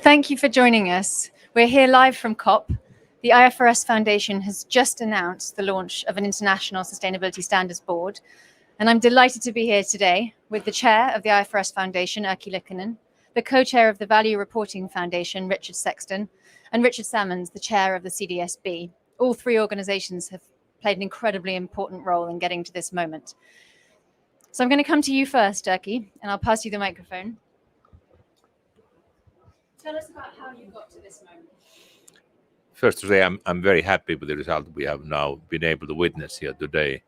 Thank you for joining us. We're here live from COP. The IFRS Foundation has just announced the launch of an International Sustainability Standards Board, and I'm delighted to be here today with the Chair of the IFRS Foundation, Liikanen, the Co-Chair of the Value Reporting Foundation, Richard Sexton, and Richard Samans, the Chair of the CDSB. All three organisations have played an incredibly important role in getting to this moment. So I'm going to come to you first, Erkki, and I'll pass you the microphone. Tell us about how you got to this moment. First to say, I'm very happy with the result we have now been able to witness here today.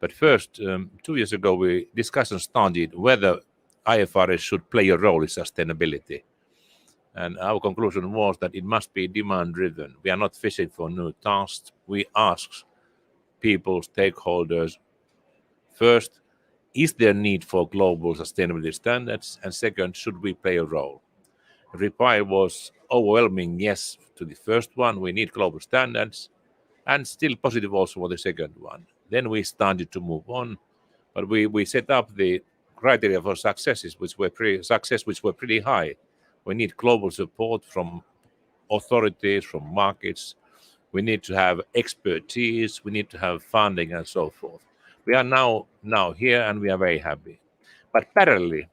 But first, 2 years ago, discussions started whether IFRS should play a role in sustainability. And our conclusion was that it must be demand-driven. We are not fishing for new tasks. We ask people, stakeholders, first, is there need for global sustainability standards? And second, should we play a role? The reply was overwhelming yes to the first one. We need global standards, and still positive also for the second one. Then we started to move on, but we set up the criteria for successes, which were pretty high. We need global support from authorities, from markets. We need to have expertise. We need to have funding and so forth. We are now here, and we are very happy. But parallelly,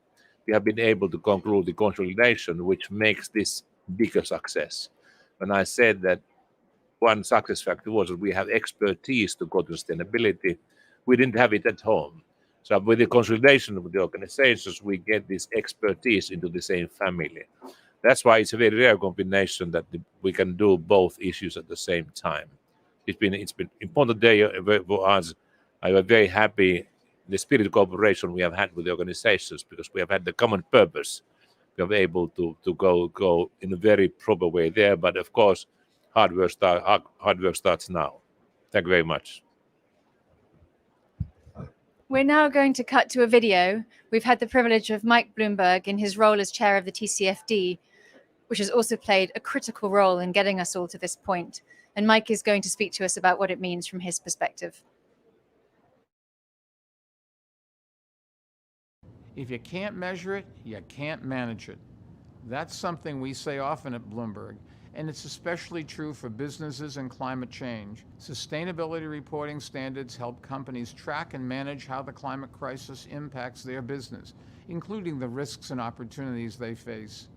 we have been able to conclude the consolidation, which makes this bigger success. When I said that one success factor was that we have expertise to go to sustainability, we didn't have it at home. So with the consolidation of the organizations, we get this expertise into the same family. That's why it's a very rare combination that we can do both issues at the same time. It's been important day for us. I was very happy the spirit of cooperation we have had with the organizations, because we have had the common purpose. We are able to go in a very proper way there. But of course, hard work starts now. Thank you very much. We're now going to cut to a video. We've had the privilege of Mike Bloomberg in his role as chair of the TCFD, which has also played a critical role in getting us all to this point. And Mike is going to speak to us about what it means from his perspective. If you can't measure it, you can't manage it. That's something we say often at Bloomberg, and it's especially true for businesses and climate change. Sustainability reporting standards help companies track and manage how the climate crisis impacts their business, including the risks and opportunities they face.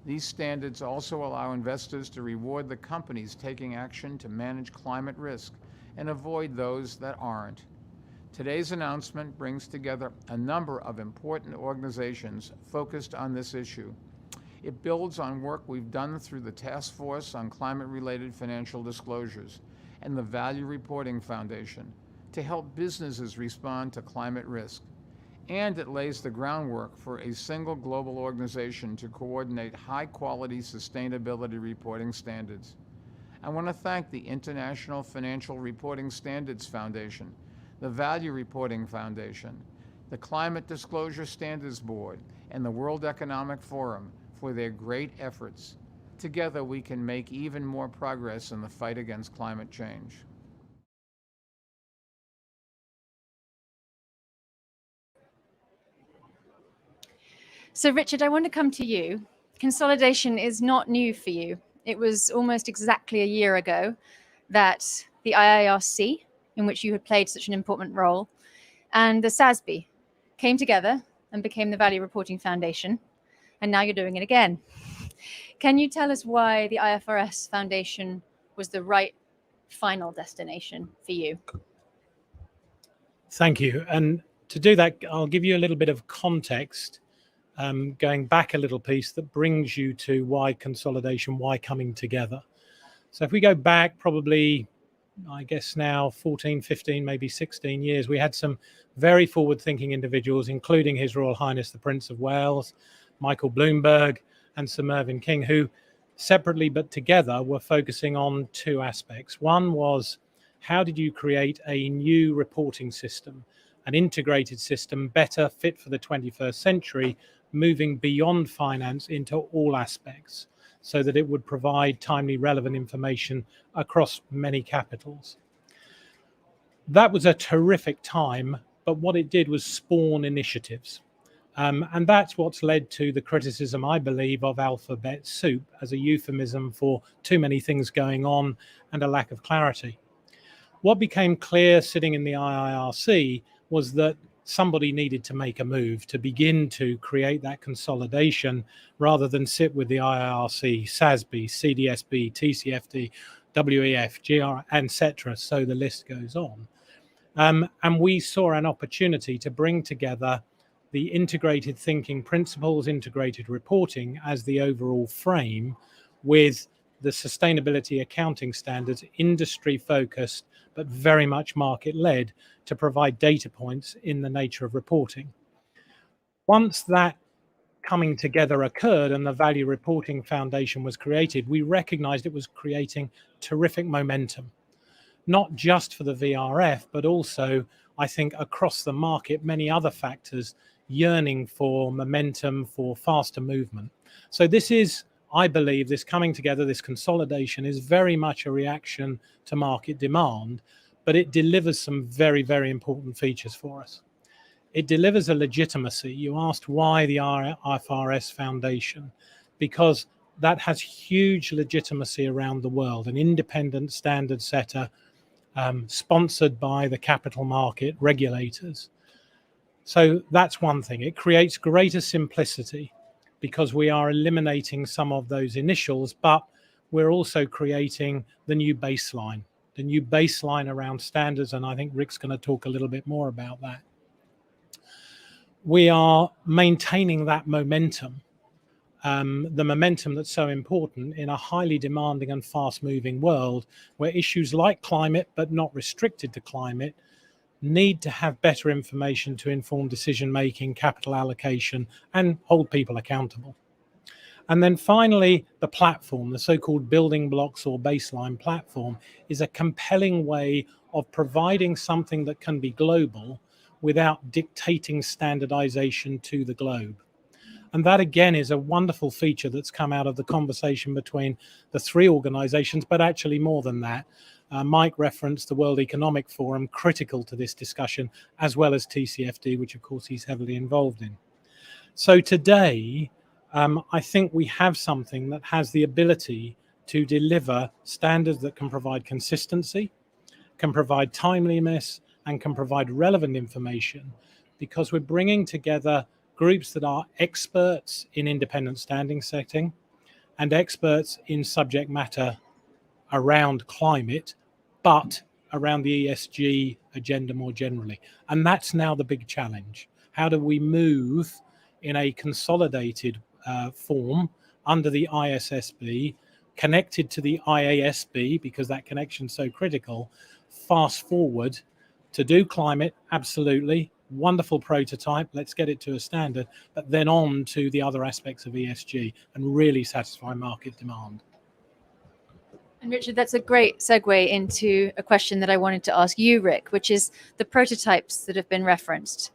These standards also allow investors to reward the companies taking action to manage climate risk and avoid those that aren't. Today's announcement brings together a number of important organizations focused on this issue. It builds on work we've done through the Task Force on Climate-Related Financial Disclosures and the Value Reporting Foundation to help businesses respond to climate risk. And it lays the groundwork for a single global organization to coordinate high-quality sustainability reporting standards. I want to thank the International Financial Reporting Standards Foundation, the Value Reporting Foundation, the Climate Disclosure Standards Board, and the World Economic Forum for their great efforts. Together, we can make even more progress in the fight against climate change. So, Richard, I want to come to you. Consolidation is not new for you. It was almost exactly a year ago that the IIRC, in which you had played such an important role, and the SASB came together and became the Value Reporting Foundation, and now you're doing it again. Can you tell us why the IFRS Foundation was the right final destination for you? Thank you. And to do that, I'll give you a little bit of context, going back a little piece that brings you to why consolidation, why coming together. So if we go back probably, I guess now 14, 15, maybe 16 years, we had some very forward-thinking individuals, including His Royal Highness the Prince of Wales, Michael Bloomberg, and Sir Mervyn King, who separately but together were focusing on two aspects. One was, how did you create a new reporting system, an integrated system, better fit for the 21st century, moving beyond finance into all aspects, so that it would provide timely, relevant information across many capitals. That was a terrific time, but what it did was spawn initiatives. And that's what's led to the criticism, I believe, of alphabet soup as a euphemism for too many things going on and a lack of clarity. What became clear sitting in the IIRC was that somebody needed to make a move to begin to create that consolidation rather than sit with the IIRC, SASB, CDSB, TCFD, WEF, GR, etc. So the list goes on. And we saw an opportunity to bring together the integrated thinking principles, integrated reporting as the overall frame with the sustainability accounting standards, industry focused, but very much market led to provide data points in the nature of reporting. Once that coming together occurred and the Value Reporting Foundation was created, we recognized it was creating terrific momentum, not just for the VRF, but also, I think, across the market, many other factors yearning for momentum, for faster movement. So this is, I believe, this coming together, this consolidation is very much a reaction to market demand, but it delivers some very, very important features for us. It delivers a legitimacy. You asked why the IFRS Foundation, because that has huge legitimacy around the world, an independent standard setter sponsored by the capital market regulators. So that's one thing. It creates greater simplicity because we are eliminating some of those initials, but we're also creating the new baseline around standards. And I think Rick's going to talk a little bit more about that. We are maintaining that momentum, the momentum that's so important in a highly demanding and fast moving world where issues like climate, but not restricted to climate, need to have better information to inform decision making, capital allocation, and hold people accountable. And then finally, the platform, the so-called building blocks or baseline platform, is a compelling way of providing something that can be global without dictating standardization to the globe. And that, again, is a wonderful feature that's come out of the conversation between the three organizations, but actually more than that. Mike referenced the World Economic Forum, critical to this discussion, as well as TCFD, which of course he's heavily involved in. So today, I think we have something that has the ability to deliver standards that can provide consistency, can provide timeliness, and can provide relevant information, because we're bringing together groups that are experts in independent standing setting and experts in subject matter around climate, but around the ESG agenda more generally. And that's now the big challenge. How do we move in a consolidated form under the ISSB, connected to the IASB, because that connection's so critical, fast forward to do climate? Absolutely. Wonderful prototype. Let's get it to a standard, but then on to the other aspects of ESG and really satisfy market demand. And Richard, that's a great segue into a question that I wanted to ask you, Rick, which is the prototypes that have been referenced.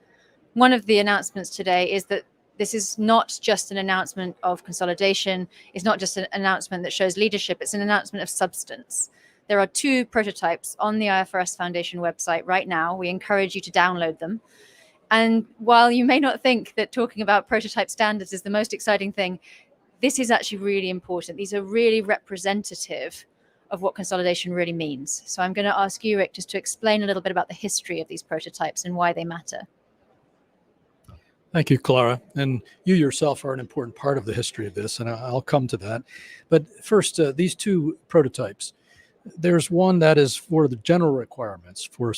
One of the announcements today is that this is not just an announcement of consolidation. It's not just an announcement that shows leadership. It's an announcement of substance. There are 2 prototypes on the IFRS Foundation website right now. We encourage you to download them. And while you may not think that talking about prototype standards is the most exciting thing, this is actually really important. These are really representative of what consolidation really means. So I'm going to ask you, Rick, just to explain a little bit about the history of these prototypes and why they matter. Thank you, Clara. And you yourself are an important part of the history of this, and I'll come to that. But first, these 2 prototypes. There's one that is for the general requirements for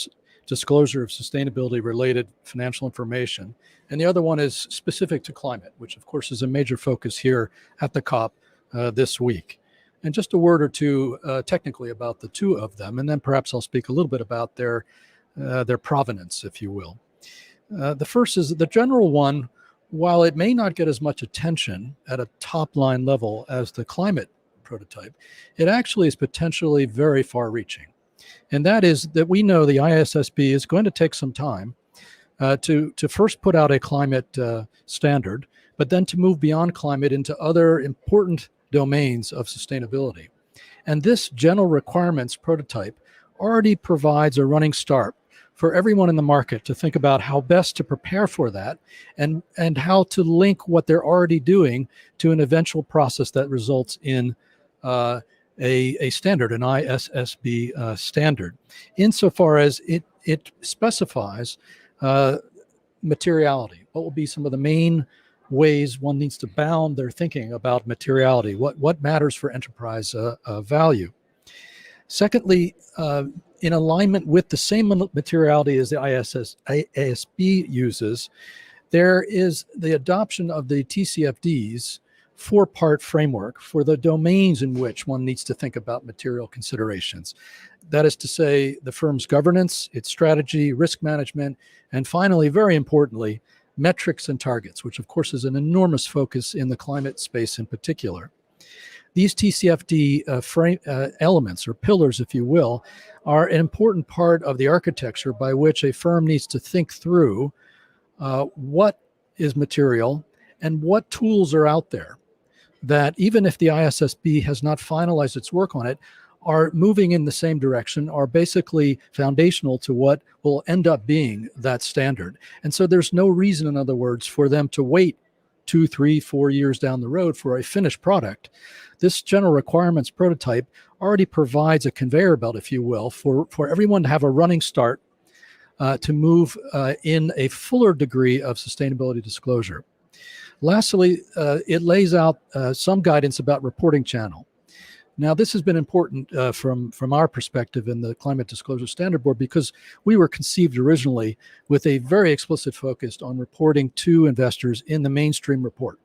disclosure of sustainability-related financial information, and the other one is specific to climate, which of course is a major focus here at the COP this week. And just a word or two technically about the 2 of them, and then perhaps I'll speak a little bit about their provenance, if you will. The first is the general one. While it may not get as much attention at a top-line level as the climate prototype, it actually is potentially very far-reaching. And that is that we know the ISSB is going to take some time to first put out a climate standard, but then to move beyond climate into other important domains of sustainability. And this general requirements prototype already provides a running start for everyone in the market to think about how best to prepare for that and how to link what they're already doing to an eventual process that results in a standard, an ISSB standard, insofar as it specifies materiality. What will be some of the main ways one needs to bound their thinking about materiality? What matters for enterprise value? Secondly, in alignment with the same materiality as the ISSB uses, there is the adoption of the TCFD's four-part framework for the domains in which one needs to think about material considerations. That is to say, the firm's governance, its strategy, risk management, and finally, very importantly, metrics and targets, which of course is an enormous focus in the climate space in particular. These TCFD elements, or pillars, if you will, are an important part of the architecture by which a firm needs to think through what is material and what tools are out there that, even if the ISSB has not finalized its work on it, are moving in the same direction, are basically foundational to what will end up being that standard. And so there's no reason, in other words, for them to wait 2, 3, 4 years down the road for a finished product. This general requirements prototype already provides a conveyor belt, if you will, for everyone to have a running start to move in a fuller degree of sustainability disclosure. Lastly, it lays out some guidance about reporting channel. Now, this has been important from our perspective in the Climate Disclosure Standard Board, because we were conceived originally with a very explicit focus on reporting to investors in the mainstream report,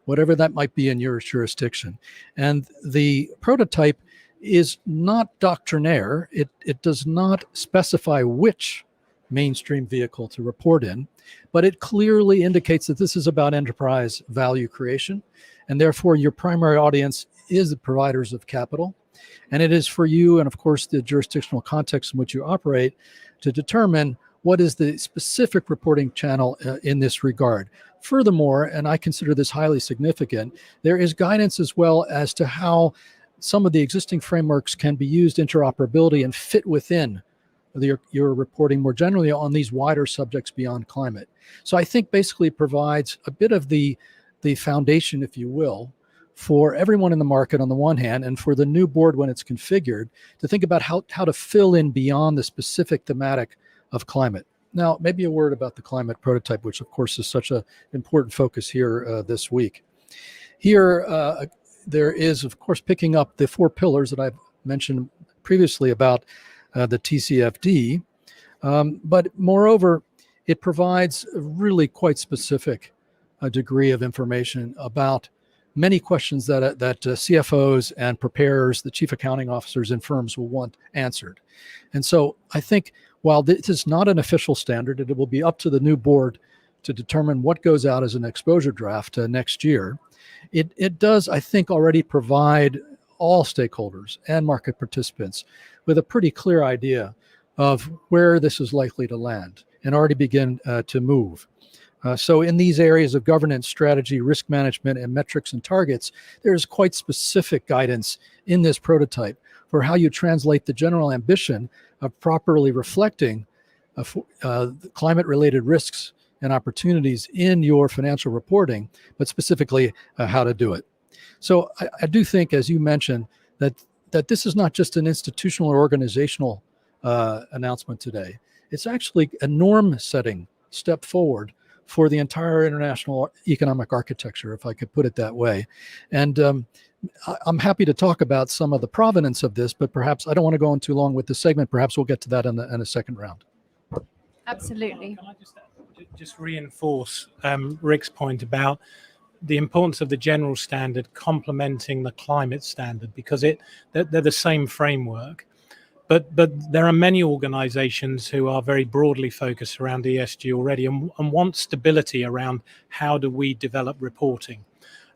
whatever that might be in your jurisdiction. And the prototype is not doctrinaire. It does not specify which mainstream vehicle to report in, but it clearly indicates that this is about enterprise value creation, and therefore your primary audience is the providers of capital. And it is for you, and of course the jurisdictional context in which you operate, to determine what is the specific reporting channel in this regard. Furthermore, and I consider this highly significant, there is guidance as well as to how some of the existing frameworks can be used interoperability and fit within your reporting more generally on these wider subjects beyond climate. So I think basically it provides a bit of the foundation, if you will, for everyone in the market on the one hand, and for the new board when it's configured, to think about how to fill in beyond the specific thematic of climate. Now, maybe a word about the climate prototype, which of course is such an important focus here this week. Here, there is, of course, picking up the four pillars that I've mentioned previously about the TCFD, but moreover, it provides a really quite specific degree of information about many questions that CFOs and preparers, the chief accounting officers in firms, will want answered. And so I think while this is not an official standard, it will be up to the new board to determine what goes out as an exposure draft next year. It does, I think, already provide all stakeholders and market participants with a pretty clear idea of where this is likely to land and already begin to move. So in these areas of governance, strategy, risk management, and metrics and targets, there's quite specific guidance in this prototype for how you translate the general ambition of properly reflecting climate-related risks and opportunities in your financial reporting, but specifically how to do it. So I do think, as you mentioned, that this is not just an institutional or organizational announcement today. It's actually a norm-setting step forward for the entire international economic architecture, if I could put it that way. And I'm happy to talk about some of the provenance of this, but perhaps I don't want to go on too long with the segment. Perhaps we'll get to that in a second round. Absolutely. Can I just reinforce Rick's point about the importance of the general standard complementing the climate standard, because they're the same framework. But there are many organizations who are very broadly focused around ESG already and want stability around how do we develop reporting.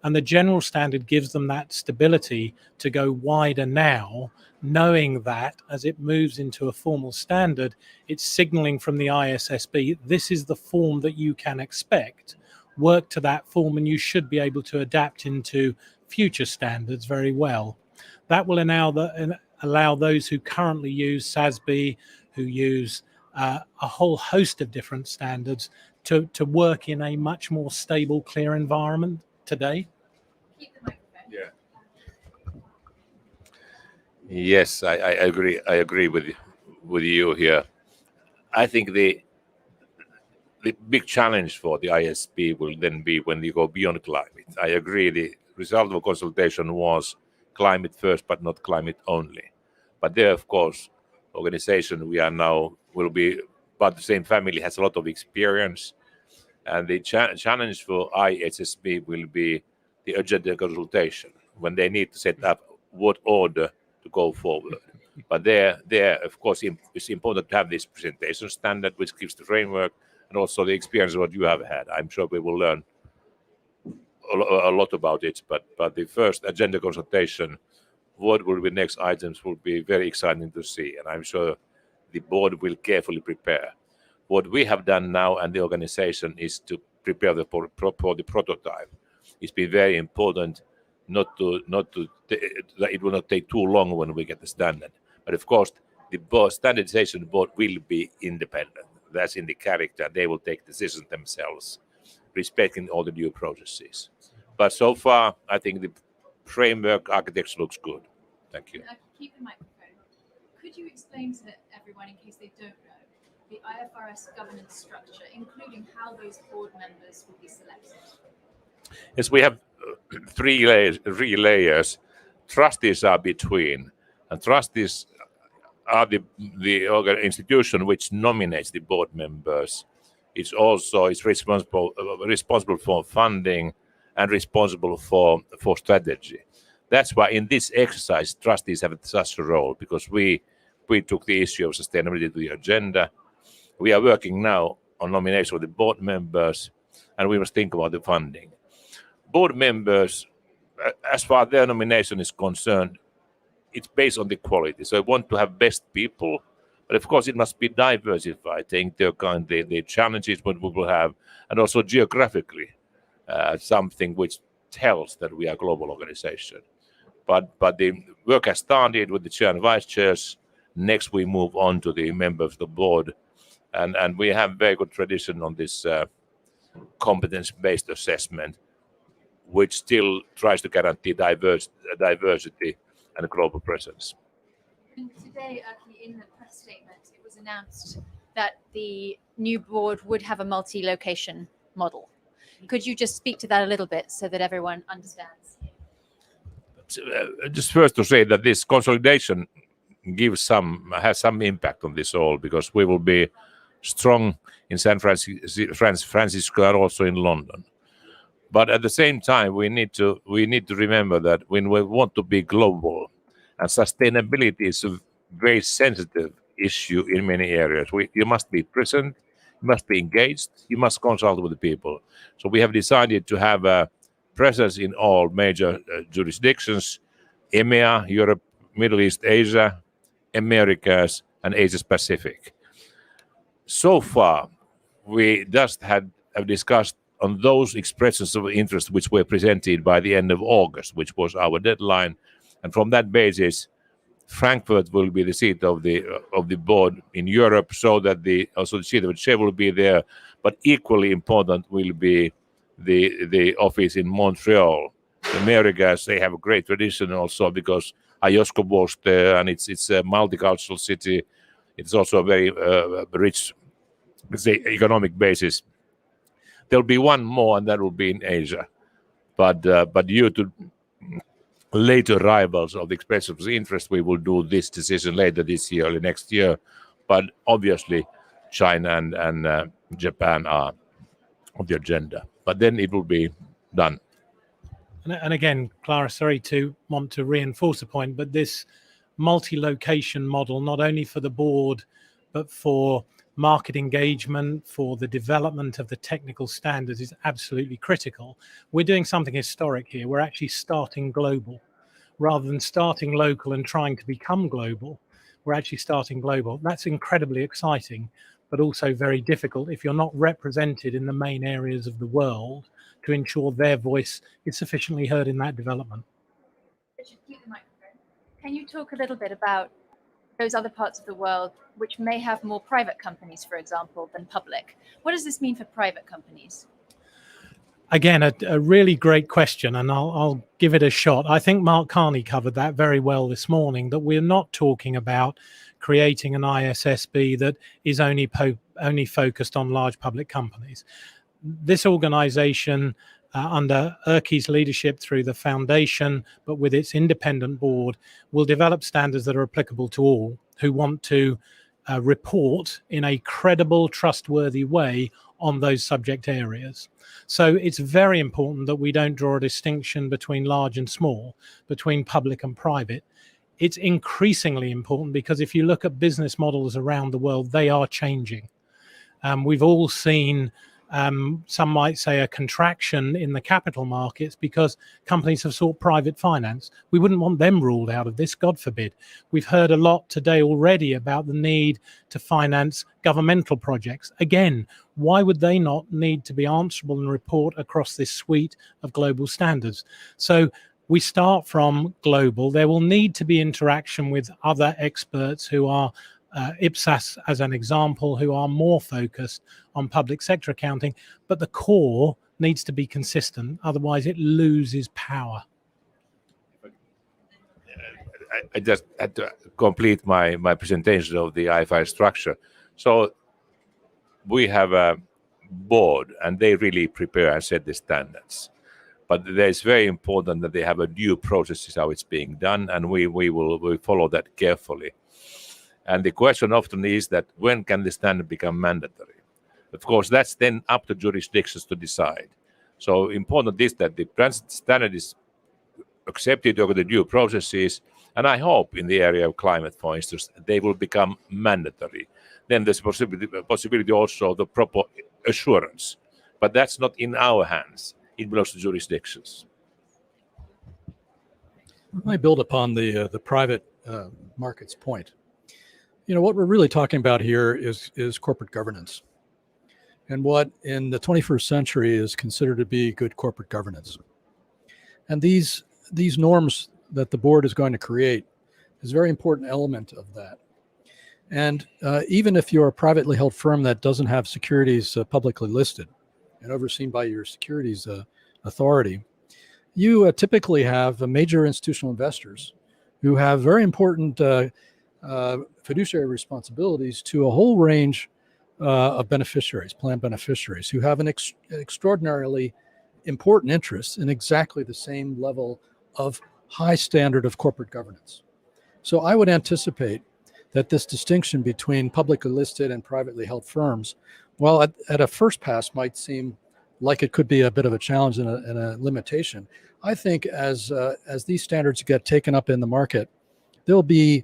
And the general standard gives them that stability to go wider now, knowing that as it moves into a formal standard, it's signaling from the ISSB, this is the form that you can expect. Work to that form and you should be able to adapt into future standards very well. That will allow those who currently use SASB, who use a whole host of different standards to work in a much more stable, clear environment today? Keep the microphone. Yeah. Yes, I agree. I agree with you here. I think the big challenge for the ISSB will then be when you go beyond climate. I agree. The result of a consultation was climate first, but not climate only. But there, of course, organization we are now will be, but the same family has a lot of experience, and the challenge for ISSB will be the agenda consultation when they need to set up what order to go forward. But there, of course, it's important to have this presentation standard, which gives the framework and also the experience of what you have had. I'm sure we will learn a lot about it. But the first agenda consultation, what will be next items, will be very exciting to see. And I'm sure the board will carefully prepare. What we have done now and the organization is to prepare for the prototype. It's been very important not to that it will not take too long when we get the standard. But of course, the standardization board will be independent. That's in the character. They will take decisions themselves, respecting all the new processes. But so far, I think the framework architecture looks good. Thank you. Keep the microphone. Could you explain to everyone, in case they don't know, the IFRS governance structure, including how those board members will be selected? Yes, we have three layers. Trustees are between, and trustees are the institution which nominates the board members. It's also responsible for funding and responsible for strategy. That's why in this exercise, trustees have such a role, because we took the issue of sustainability to the agenda. We are working now on nomination of the board members, and we must think about the funding. Board members, as far as their nomination is concerned, it's based on the quality. So I want to have best people, but of course it must be diversified, taking into account the challenges what we will have, and also geographically, something which tells that we are a global organization. But the work has started with the chair and vice chairs. Next we move on to the members of the board, and we have very good tradition on this competence-based assessment, which still tries to guarantee diversity and a global presence. And today, in the press statement, it was announced that the new board would have a multi-location model. Could you just speak to that a little bit so that everyone understands? Just first to say that this consolidation has some impact on this all, because we will be strong in San Francisco and also in London. But at the same time, we need to remember that when we want to be global, and sustainability is a very sensitive issue in many areas. You must be present, you must be engaged, you must consult with the people. So we have decided to have a presence in all major jurisdictions: EMEA, Europe, Middle East, Asia, Americas, and Asia Pacific. So far, we just have discussed on those expressions of interest which were presented by the end of August, which was our deadline. And from that basis, Frankfurt will be the seat of the board in Europe, so that also the seat of the chair will be there. But equally important will be the office in Montreal. The Americas, they have a great tradition also, because ISSB was there, and it's a multicultural city. It's also a very rich, economic basis. There'll be one more, and that will be in Asia. But due to later arrivals of the expressions of interest, we will do this decision later this year, early next year. But obviously, China and Japan are on the agenda. But then it will be done. And again, Clara, sorry to want to reinforce a point, but this multi-location model, not only for the board, but for market engagement, for the development of the technical standards, is absolutely critical. We're doing something historic here. We're actually starting global. Rather than starting local and trying to become global, we're actually starting global. That's incredibly exciting, but also very difficult if you're not represented in the main areas of the world to ensure their voice is sufficiently heard in that development. Richard, keep the microphone. Can you talk a little bit about those other parts of the world which may have more private companies, for example, than public. What does this mean for private companies? Again, a really great question, and I'll give it a shot. I think Mark Carney covered that very well this morning, that we're not talking about creating an ISSB that is only focused on large public companies. This organization, under Erki's leadership through the foundation, but with its independent board, will develop standards that are applicable to all who want to report in a credible, trustworthy way on those subject areas. So it's very important that we don't draw a distinction between large and small, between public and private. It's increasingly important because if you look at business models around the world, they are changing. We've all seen, some might say, a contraction in the capital markets because companies have sought private finance. We wouldn't want them ruled out of this, God forbid. We've heard a lot today already about the need to finance governmental projects. Again, why would they not need to be answerable and report across this suite of global standards? So we start from global. There will need to be interaction with other experts who are IPSAS, as an example, who are more focused on public sector accounting, but the core needs to be consistent, otherwise it loses power. I just had to complete my presentation of the IFI structure. So we have a board and they really prepare and set the standards. But it's very important that they have a due process how it's being done, and we follow that carefully. And the question often is that when can the standard become mandatory? Of course, that's then up to jurisdictions to decide. So important is that the standard is accepted over the due processes, and I hope in the area of climate, for instance, they will become mandatory. Then there's possibility also of the proper assurance. But that's not in our hands. It belongs to jurisdictions. I build upon the private markets point. You know, what we're really talking about here is corporate governance, and what in the 21st century is considered to be good corporate governance. And these norms that the board is going to create is a very important element of that. And even if you're a privately held firm that doesn't have securities publicly listed and overseen by your securities authority, you typically have major institutional investors who have very important fiduciary responsibilities to a whole range of beneficiaries, plan beneficiaries, who have an extraordinarily important interest in exactly the same level of high standard of corporate governance. So I would anticipate that this distinction between publicly listed and privately held firms, while at a first pass might seem like it could be a bit of a challenge and a limitation, I think as these standards get taken up in the market, there'll be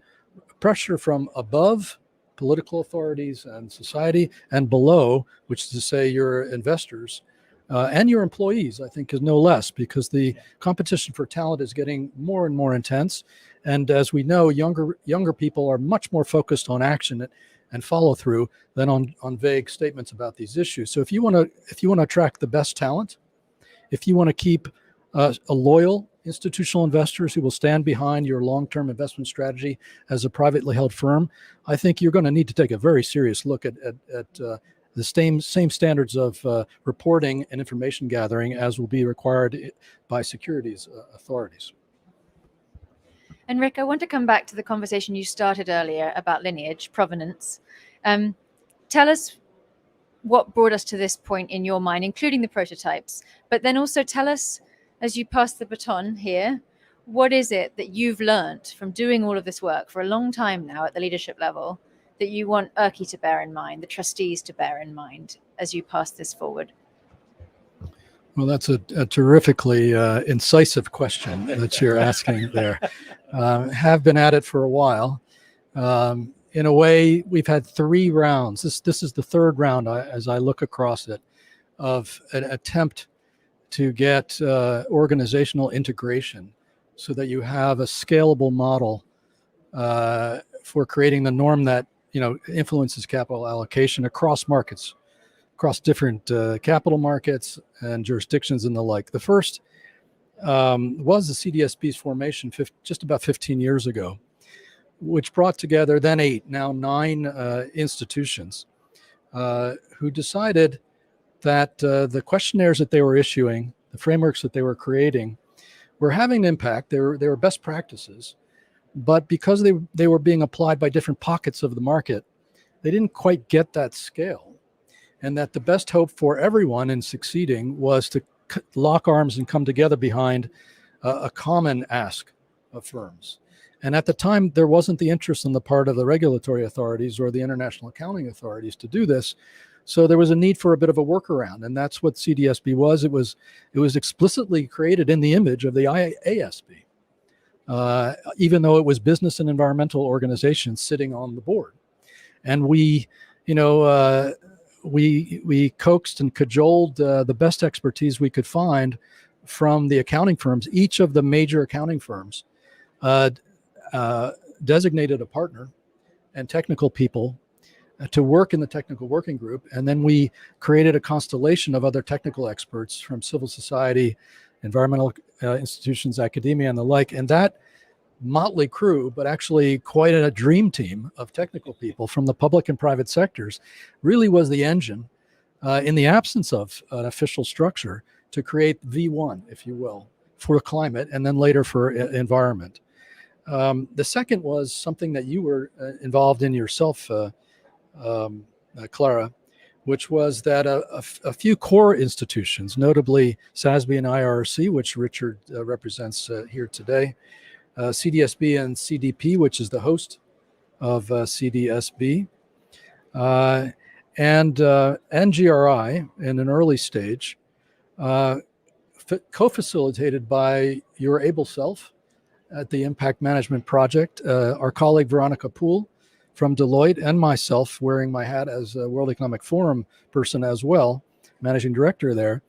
pressure from above political authorities and society, and below, which is to say your investors and your employees, I think, is no less, because the competition for talent is getting more and more intense. And as we know, younger people are much more focused on action and follow through than on vague statements about these issues. So if you want to attract the best talent, if you want to keep a loyal institutional investors who will stand behind your long-term investment strategy as a privately held firm, I think you're going to need to take a very serious look at the same standards of reporting and information gathering as will be required by securities authorities. And Rick, I want to come back to the conversation you started earlier about lineage, provenance. Tell us what brought us to this point in your mind, including the prototypes, but then also tell us, as you pass the baton here, what is it that you've learned from doing all of this work for a long time now at the leadership level that you want Erki to bear in mind, the trustees to bear in mind as you pass this forward? Well, that's a terrifically incisive question that you're asking there. Have been at it for a while. In a way, we've had 3 rounds. This is the 3rd round, as I look across it, of an attempt to get organizational integration so that you have a scalable model for creating the norm that influences capital allocation across markets, across different capital markets and jurisdictions and the like. The first was the CDSB's formation just about 15 years ago, which brought together then 8, now 9 institutions who decided that the questionnaires that they were issuing, the frameworks that they were creating, were having an impact. They were best practices, but because they were being applied by different pockets of the market, they didn't quite get that scale. And that the best hope for everyone in succeeding was to lock arms and come together behind a common ask of firms. And at the time, there wasn't the interest on the part of the regulatory authorities or the international accounting authorities to do this. So there was a need for a bit of a workaround, and that's what CDSB was. It was explicitly created in the image of the IASB, even though it was business and environmental organizations sitting on the board. And we coaxed and cajoled the best expertise we could find from the accounting firms. Each of the major accounting firms designated a partner and technical people to work in the technical working group. And then we created a constellation of other technical experts from civil society, environmental institutions, academia, and the like. And that motley crew, but actually quite a dream team of technical people from the public and private sectors, really was the engine in the absence of an official structure to create V1, if you will, for climate and then later for environment. The second was something that you were involved in yourself, Clara, which was that a few core institutions, notably SASB and IRC, which Richard represents here today, CDSB and CDP, which is the host of CDSB, and NGRI in an early stage, co-facilitated by your able self at the Impact Management Project, our colleague Veronica Poole from Deloitte, and myself wearing my hat as a World Economic Forum person as well, managing director there.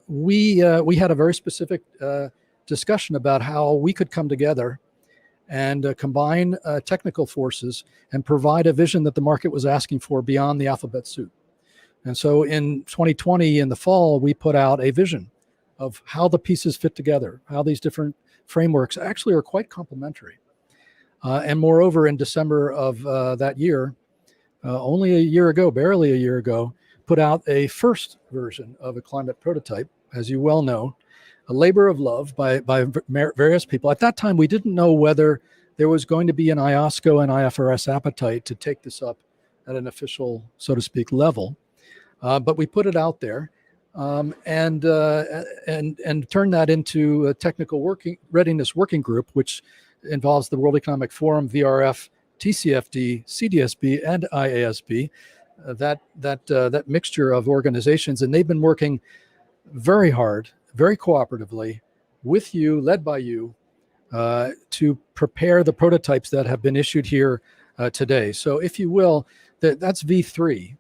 We had a very specific discussion about how we could come together and combine technical forces and provide a vision that the market was asking for beyond the alphabet soup. And so in 2020, in the fall, we put out a vision of how the pieces fit together, how these different frameworks actually are quite complementary. And moreover, in December of that year, only a year ago, barely a year ago, put out a first version of a climate prototype, as you well know, a labor of love by various people. At that time, we didn't know whether there was going to be an IOSCO and IFRS appetite to take this up at an official, so to speak, level. But we put it out there and turned that into a technical readiness working group, which involves the World Economic Forum, VRF, TCFD, CDSB, and IASB, that mixture of organizations. And they've been working very hard, very cooperatively with you, led by you, to prepare the prototypes that have been issued here today. So if you will, that's V3.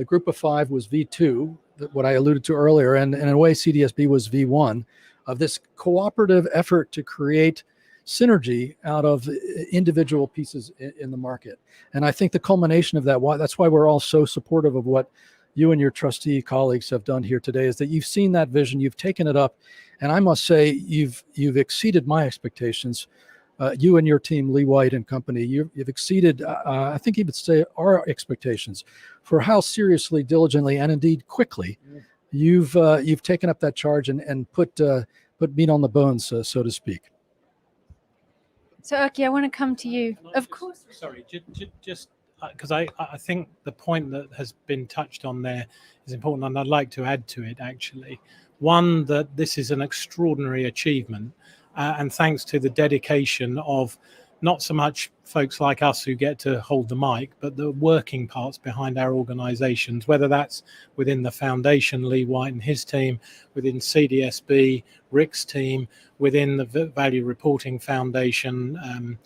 Group of 5 was V2, what I alluded to earlier, and in a way CDSB was V1 of this cooperative effort to create synergy out of individual pieces in the market. And I think the culmination of that's why we're all so supportive of what you and your trustee colleagues have done here today, is that you've seen that vision, you've taken it up, and I must say you've exceeded my expectations. You and your team, Lee White and company, you've exceeded, I think you would say, our expectations for how seriously, diligently, and indeed quickly you've taken up that charge and put meat on the bones, so to speak. So, Erky, I want to come to you. Of course. Sorry, just because I think the point that has been touched on there is important, and I'd like to add to it, actually. One, that this is an extraordinary achievement, and thanks to the dedication of not so much folks like us who get to hold the mic, but the working parts behind our organizations, whether that's within the foundation, Lee White and his team, within CDSB, Rick's team, within the Value Reporting Foundation,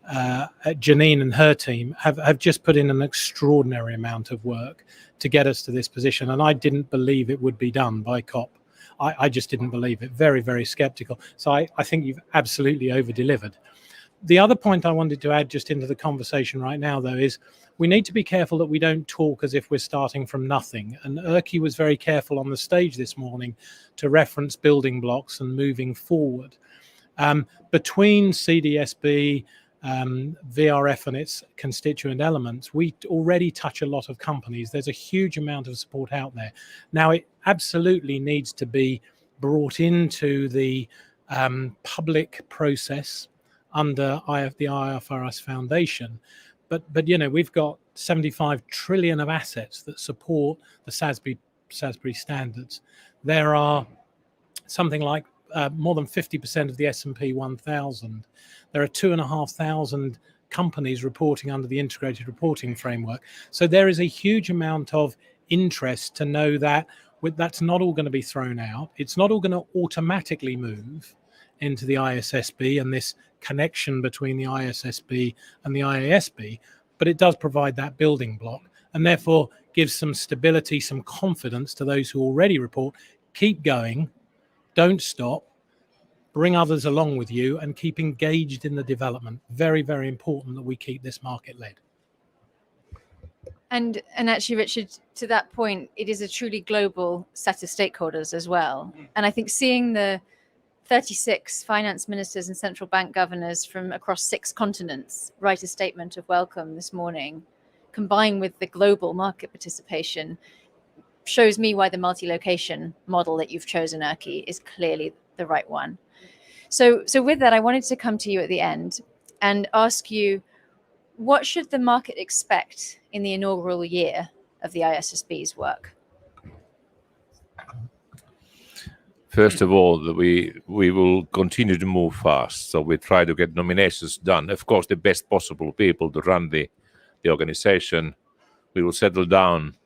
Janine and her team have just put in an extraordinary amount of work to get us to this position. And I didn't believe it would be done by COP. I just didn't believe it. Very, very skeptical. So I think you've absolutely over-delivered. The other point I wanted to add just into the conversation right now, though, is we need to be careful that we don't talk as if we're starting from nothing. And Erky was very careful on the stage this morning to reference building blocks and moving forward. Between CDSB, VRF and its constituent elements, we already touch a lot of companies. There's a huge amount of support out there. Now, it absolutely needs to be brought into the public process under the IFRS Foundation. But we've got 75 trillion of assets that support the SASB standards. There are something like more than 50% of the S&P 1000. There are 2,500 companies reporting under the integrated reporting framework. So there is a huge amount of interest to know that that's not all going to be thrown out. It's not all going to automatically move into the ISSB and this connection between the ISSB and the IASB, but it does provide that building block and therefore gives some stability, some confidence to those who already report. Keep going, don't stop, bring others along with you and keep engaged in the development. Very, very important that we keep this market led. And actually, Richard, to that point, it is a truly global set of stakeholders as well. And I think seeing the 36 finance ministers and central bank governors from across 6 continents write a statement of welcome this morning, combined with the global market participation, shows me why the multi-location model that you've chosen, Erkki, is clearly the right one. So with that, I wanted to come to you at the end and ask you, what should the market expect in the inaugural year of the ISSB's work? First of all, we will continue to move fast. So we try to get nominations done. Of course, the best possible people to run the organization. We will settle down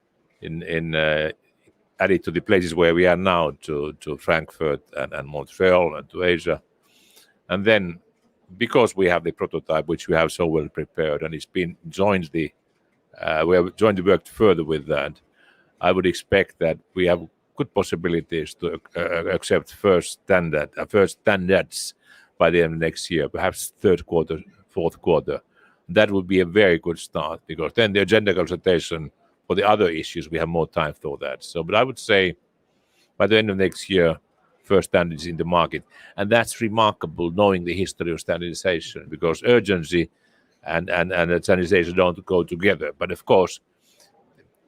add it to the places where we are now, to Frankfurt and Montreal and to Asia. And then, because we have the prototype, which we have so well prepared, and it's been we have joined the work further with that, I would expect that we have good possibilities to accept first standards by the end of next year, perhaps third quarter, fourth quarter. That would be a very good start, because then the agenda consultation for the other issues, we have more time for that. So, but I would say by the end of next year, first standards in the market. And that's remarkable, knowing the history of standardization, because urgency and standardization don't go together. But of course,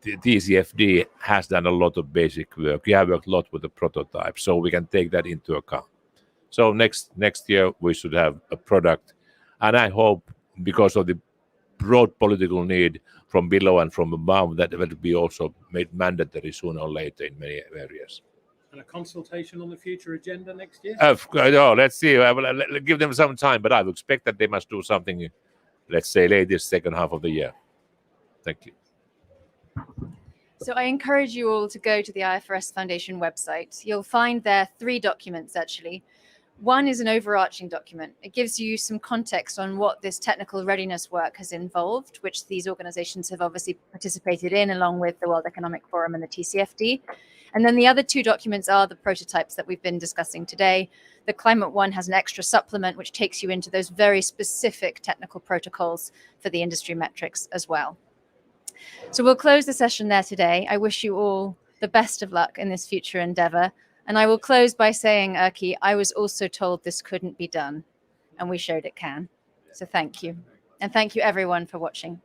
the TCFD has done a lot of basic work. We have worked a lot with the prototype, so we can take that into account. So next year, we should have a product. And I hope, because of the broad political need from below and from above, that will be also made mandatory sooner or later in many areas. And a consultation on the future agenda next year? No, let's see. I will give them some time, but I would expect that they must do something, let's say, latest second half of the year. Thank you. So I encourage you all to go to the IFRS Foundation website. You'll find there 3 documents, actually. One is an overarching document. It gives you some context on what this technical readiness work has involved, which these organizations have obviously participated in, along with the World Economic Forum and the TCFD. And then the other 2 documents are the prototypes that we've been discussing today. The climate one has an extra supplement, which takes you into those very specific technical protocols for the industry metrics as well. So we'll close the session there today. I wish you all the best of luck in this future endeavor. And I will close by saying, Erkki, I was also told this couldn't be done, and we showed it can. So thank you. And thank you, everyone, for watching.